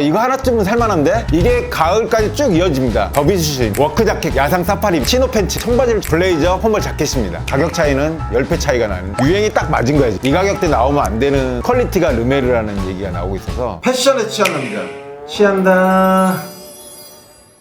이거 하나쯤은 살만한데? 이게 가을까지 쭉 이어집니다. 더비슈즈, 워크자켓, 야상 사파리, 치노 팬츠, 청바지, 블레이저, 포멀 자켓입니다. 가격 차이는 10배 차이가 나는, 유행이 딱 맞은 거야지. 이 가격대 나오면 안 되는 퀄리티가 르메르라는 얘기가 나오고 있어서 패션에 취한 남자 취한다.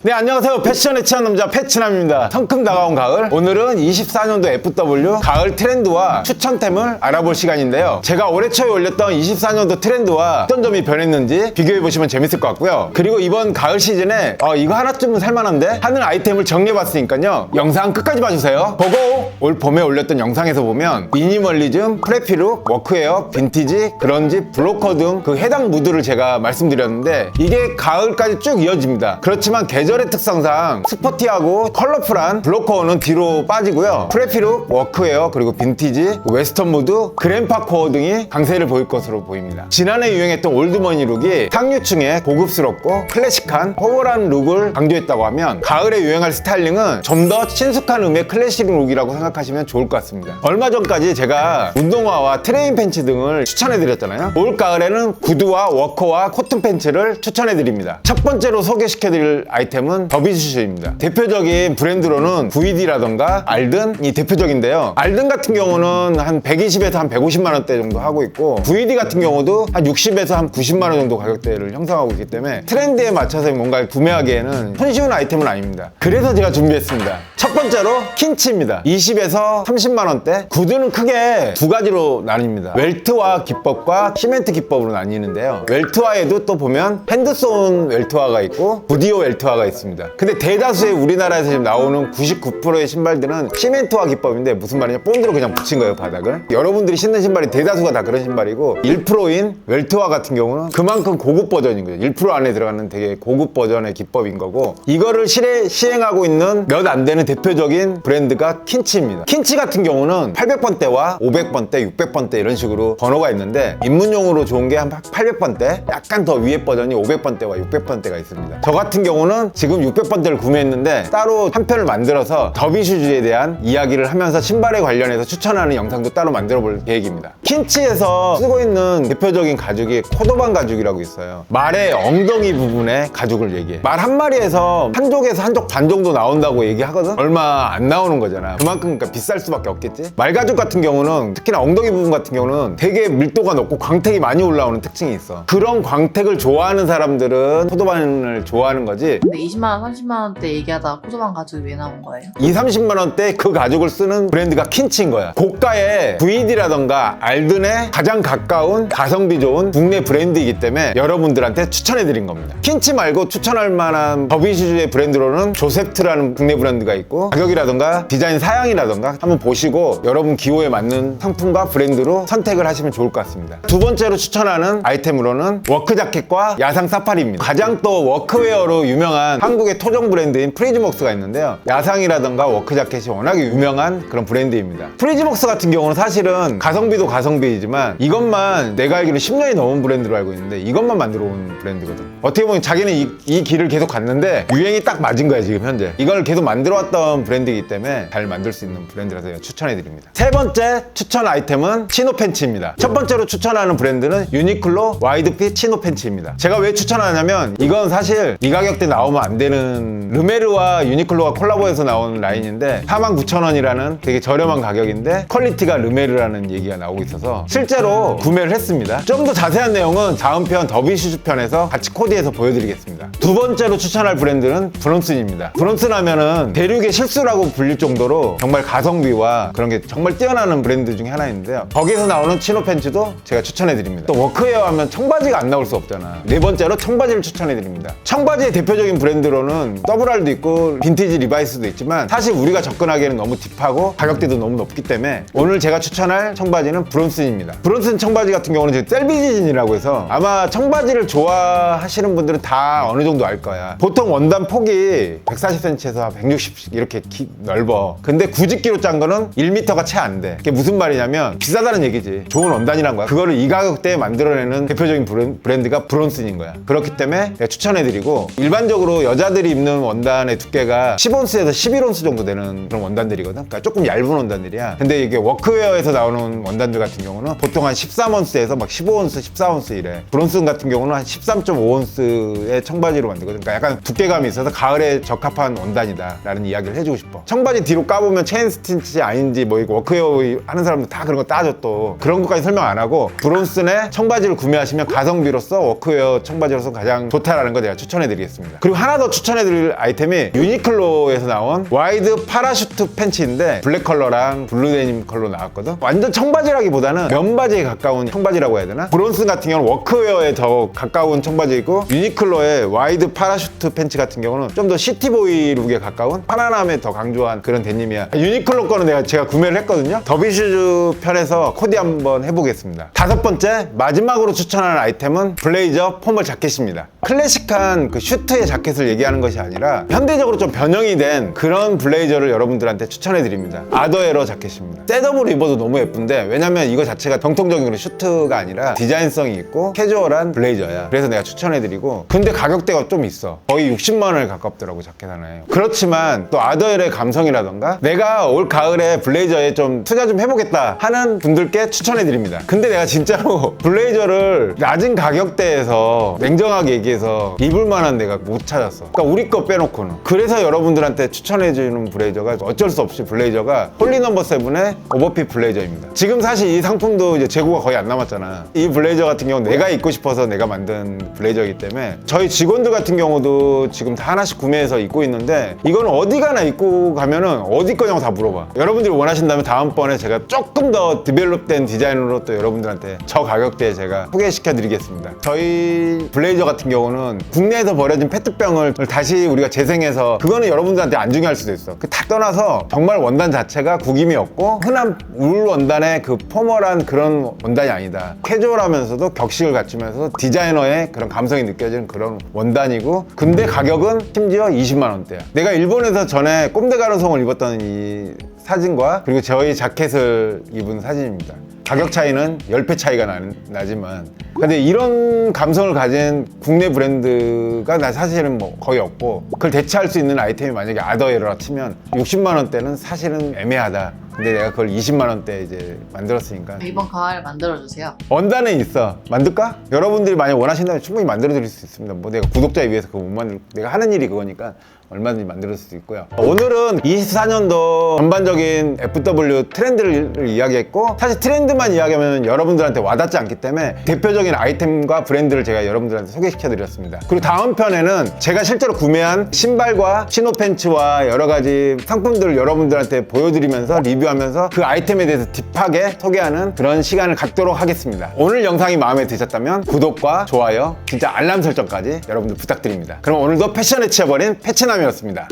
네, 안녕하세요. 패션에 취한 남자 패치남입니다. 성큼 다가온 가을, 오늘은 24년도 FW 가을 트렌드와 추천템을 알아볼 시간인데요. 제가 올해 초에 올렸던 24년도 트렌드와 어떤 점이 변했는지 비교해보시면 재밌을 것 같고요. 그리고 이번 가을 시즌에 이거 하나쯤은 살만한데? 하는 아이템을 정리해봤으니까요. 영상 끝까지 봐주세요. 보고 올 봄에 올렸던 영상에서 보면 미니멀리즘, 프레피룩, 워크웨어, 빈티지, 그런지, 블로커 등 그 해당 무드를 제가 말씀드렸는데 이게 가을까지 쭉 이어집니다. 그렇지만 계절의 특성상 스포티하고 컬러풀한 블로커는 뒤로 빠지고요. 프레피룩, 워크웨어, 그리고 빈티지, 웨스턴 무드, 그랜파 코어 등이 강세를 보일 것으로 보입니다. 지난해 유행했던 올드머니 룩이 상류층의 고급스럽고 클래식한 포멀한 룩을 강조했다고 하면 가을에 유행할 스타일링은 좀 더 친숙한 음의 클래식 룩이라고 생각하시면 좋을 것 같습니다. 얼마 전까지 제가 운동화와 트레인 팬츠 등을 추천해드렸잖아요. 올 가을에는 구두와 워커와 코튼 팬츠를 추천해드립니다. 첫 번째로 소개시켜드릴 아이템은 더비슈즈입니다. 대표적인 브랜드로는 VD라던가 알든이 대표적인데요. 알든 같은 경우는 한 120에서 한 150만 원대 정도 하고 있고 VD 같은 경우도 한 60에서 한 90만 원 정도 가격대를 형성하고 있기 때문에 트렌드에 맞춰서 뭔가를 구매하기에는 손쉬운 아이템은 아닙니다. 그래서 제가 준비했습니다. 첫 번째로 킨치입니다. 20에서 30만 원대. 구두는 크게 두 가지로 나뉩니다. 웰트화 기법과 시멘트 기법으로 나뉘는데요. 웰트화에도 또 보면 핸드소운 웰트화가 있고 부디오 웰트화가 있습니다. 근데 대다수의 우리나라에서 지금 나오는 99%의 신발들은 시멘트화 기법인데 무슨 말이냐, 본드로 그냥 붙인 거예요, 바닥을. 여러분들이 신는 신발이 대다수가 다 그런 신발이고 1%인 웰트화 같은 경우는 그만큼 고급 버전인 거죠. 1% 안에 들어가는 되게 고급 버전의 기법인 거고, 이거를 시행하고 있는 몇 안 되는 대표적인 브랜드가 킨치입니다. 킨치 같은 경우는 800번대와 500번대, 600번대 이런 식으로 번호가 있는데 입문용으로 좋은 게 한 800번대, 약간 더 위에 버전이 500번대와 600번대가 있습니다. 저 같은 경우는 지금 600번대를 구매했는데 따로 한 편을 만들어서 더비슈즈에 대한 이야기를 하면서 신발에 관련해서 추천하는 영상도 따로 만들어 볼 계획입니다. 킨치에서 쓰고 있는 대표적인 가죽이 코도반 가죽이라고 있어요. 말의 엉덩이 부분의 가죽을 얘기해. 말 한 마리에서 한쪽에서 한쪽 반 정도 나온다고 얘기하거든? 얼마 안 나오는 거잖아. 그만큼 그러니까 비쌀 수밖에 없겠지? 말 가죽 같은 경우는 특히나 엉덩이 부분 같은 경우는 되게 밀도가 높고 광택이 많이 올라오는 특징이 있어. 그런 광택을 좋아하는 사람들은 코도반을 좋아하는 거지. 근데 20만 원, 30만 원대 얘기하다가 코도반 가죽이 왜 나온 거예요? 2, 30만 원대 그 가죽을 쓰는 브랜드가 킨치인 거야. 고가의 VD라던가 알든에 가장 가까운 가성비 좋은 국내 브랜드이기 때문에 여러분들한테 추천해드린 겁니다. 킨치 말고 추천할 만한 더비슈즈의 브랜드로는 조셉트라는 국내 브랜드가 있고, 가격이라던가 디자인 사양이라던가 한번 보시고 여러분 기호에 맞는 상품과 브랜드로 선택을 하시면 좋을 것 같습니다. 두 번째로 추천하는 아이템으로는 워크자켓과 야상 사파리입니다. 가장 또 워크웨어로 유명한 한국의 토종 브랜드인 프리즈목스가 있는데요. 야상이라던가 워크자켓이 워낙에 유명한 그런 브랜드입니다. 프리즈목스 같은 경우는 사실은 가성비도 가성비이지만 이것만 내가 알기로 10년이 넘은 브랜드로 알고 있는데 이것만 만들어 온 브랜드거든. 어떻게 보면 자기는 이 길을 계속 갔는데 유행이 딱 맞은 거야 지금 현재. 이걸 계속 만들어 왔던 브랜드이기 때문에 잘 만들 수 있는 브랜드라서 제가 추천해드립니다. 세 번째 추천 아이템은 치노 팬츠입니다. 첫 번째로 추천하는 브랜드는 유니클로 와이드핏 치노 팬츠입니다. 제가 왜 추천하냐면 이건 사실 이 가격대 나오면 안 되는 르메르와 유니클로가 콜라보해서 나온 라인인데 49,000원이라는 되게 저렴한 가격인데 퀄리티가 르메르라는 얘기가 나오고 있어서 실제로 구매를 했습니다. 좀 더 자세한 내용은 다음 편 더비슈즈 편에서 같이 코디해서 보여드리겠습니다. 두 번째로 추천할 브랜드는 브론슨입니다. 브론슨 하면은 대륙의 실수라고 불릴 정도로 정말 가성비와 그런 게 정말 뛰어나는 브랜드 중에 하나인데요. 거기서 나오는 치노 팬츠도 제가 추천해드립니다. 또 워크웨어 하면 청바지가 안 나올 수 없잖아. 네 번째로 청바지를 추천해드립니다. 청바지의 대표적인 브랜드로는 더블R도 있고 빈티지 리바이스도 있지만 사실 우리가 접근하기에는 너무 딥하고 가격대도 너무 높기 때문에 오늘 제가 추천할 청바지는 브론슨입니다. 브론슨 청바지 같은 경우는 지금 셀비진이라고 해서 아마 청바지를 좋아하시는 분들은 다 어느 정도 알 거야. 보통 원단 폭이 140cm에서 160 이렇게 넓어. 근데 90kg 짠 거는 1m가 채 안 돼. 그게 무슨 말이냐면 비싸다는 얘기지. 좋은 원단이란 거야. 그거를 이 가격대에 만들어내는 대표적인 브랜드가 브론슨인 거야. 그렇기 때문에 내가 추천해드리고, 일반적으로 보도 여자들이 입는 원단의 두께가 10온스에서 11온스 정도 되는 그런 원단들이거든. 그러니까 조금 얇은 원단들이야. 근데 이게 워크웨어에서 나오는 원단들 같은 경우는 보통 한 13온스에서 막 15온스, 14온스 이래. 브론슨 같은 경우는 한 13.5온스의 청바지로 만들거든. 그러니까 약간 두께감이 있어서 가을에 적합한 원단이다 라는 이야기를 해주고 싶어. 청바지 뒤로 까보면 체인 스티치 아닌지 뭐 이거 워크웨어 하는 사람들 다 그런 거 따져. 또 그런 것까지 설명 안 하고 브론슨의 청바지를 구매하시면 가성비로서 워크웨어 청바지로서 가장 좋다라는 거 내가 추천해드리겠습니다. 그리고 하나 더 추천해드릴 아이템이 유니클로에서 나온 와이드 파라슈트 팬츠인데 블랙 컬러랑 블루 데님 컬러 나왔거든. 완전 청바지라기보다는 면바지에 가까운 청바지라고 해야 되나? 브론슨 같은 경우는 워크웨어에 더 가까운 청바지이고 유니클로의 와이드 파라슈트 팬츠 같은 경우는 좀 더 시티보이 룩에 가까운 편안함에 더 강조한 그런 데님이야. 유니클로 거는 제가 구매를 했거든요. 더비슈즈 편에서 코디 한번 해보겠습니다. 다섯 번째 마지막으로 추천하는 아이템은 블레이저 포멀 자켓입니다. 클래식한 그 슈트의 자켓을 얘기하는 것이 아니라 현대적으로 좀 변형이 된 그런 블레이저를 여러분들한테 추천해드립니다. 아더에러 자켓입니다. 셋업으로 입어도 너무 예쁜데 왜냐면 이거 자체가 정통적인 그런 슈트가 아니라 디자인성이 있고 캐주얼한 블레이저야. 그래서 내가 추천해드리고 근데 가격대가 좀 있어. 거의 60만 원에 가깝더라고 자켓 하나에. 그렇지만 또 아더에러의 감성이라던가 내가 올 가을에 블레이저에 좀 투자 좀 해보겠다 하는 분들께 추천해드립니다. 근데 내가 진짜로 블레이저를 낮은 가격대에서 냉정하게 얘기해서 입을 만한 데가 못 찾았어. 그러니까 우리 거 빼놓고는. 그래서 여러분들한테 추천해주는 블레이저가 어쩔 수 없이 블레이저가 홀리 넘버 7의 오버핏 블레이저입니다. 지금 사실 이 상품도 이제 재고가 거의 안 남았잖아. 이 블레이저 같은 경우는 내가 입고 싶어서 내가 만든 블레이저이기 때문에 저희 직원들 같은 경우도 지금 다 하나씩 구매해서 입고 있는데 이거는 어디 가나 입고 가면은 어디 거냐고 다 물어봐. 여러분들이 원하신다면 다음번에 제가 조금 더 디벨롭된 디자인으로 또 여러분들한테 저 가격대에 제가 소개시켜 드리겠습니다. 저희 블레이저 같은 경우는 국내에서 버려진 페트병을 다시 우리가 재생해서 그거는 여러분들한테 안 중요할 수도 있어. 그 다 떠나서 정말 원단 자체가 구김이 없고 흔한 울 원단의 그 포멀한 그런 원단이 아니다. 캐주얼하면서도 격식을 갖추면서 디자이너의 그런 감성이 느껴지는 그런 원단이고 근데 가격은 심지어 20만 원대야. 내가 일본에서 전에 꼼데 가르송을 입었던 이 사진과 그리고 저희 자켓을 입은 사진입니다. 가격 차이는 10배 차이가 나지만 근데 이런 감성을 가진 국내 브랜드가 나 사실은 뭐 거의 없고 그걸 대체할 수 있는 아이템이 만약에 아더에러라 치면 60만 원대는 사실은 애매하다. 근데 내가 그걸 20만 원대 이제 만들었으니까 이번 가을 만들어주세요. 원단은 있어. 만들까? 여러분들이 만약 원하신다면 충분히 만들어 드릴 수 있습니다. 뭐 내가 구독자에 위해서 그거 못 만들 내가 하는 일이 그거니까 얼마든지 만들 수도 있고요. 오늘은 24년도 전반적인 FW 트렌드를 이야기했고 사실 트렌드만 이야기하면 여러분들한테 와닿지 않기 때문에 대표적인 아이템과 브랜드를 제가 여러분들한테 소개시켜 드렸습니다. 그리고 다음 편에는 제가 실제로 구매한 신발과 치노 팬츠와 여러 가지 상품들을 여러분들한테 보여드리면서 리뷰하면서 그 아이템에 대해서 딥하게 소개하는 그런 시간을 갖도록 하겠습니다. 오늘 영상이 마음에 드셨다면 구독과 좋아요, 진짜 알람 설정까지 여러분들 부탁드립니다. 그럼 오늘도 패션에 치여버린 패치남이었습니다.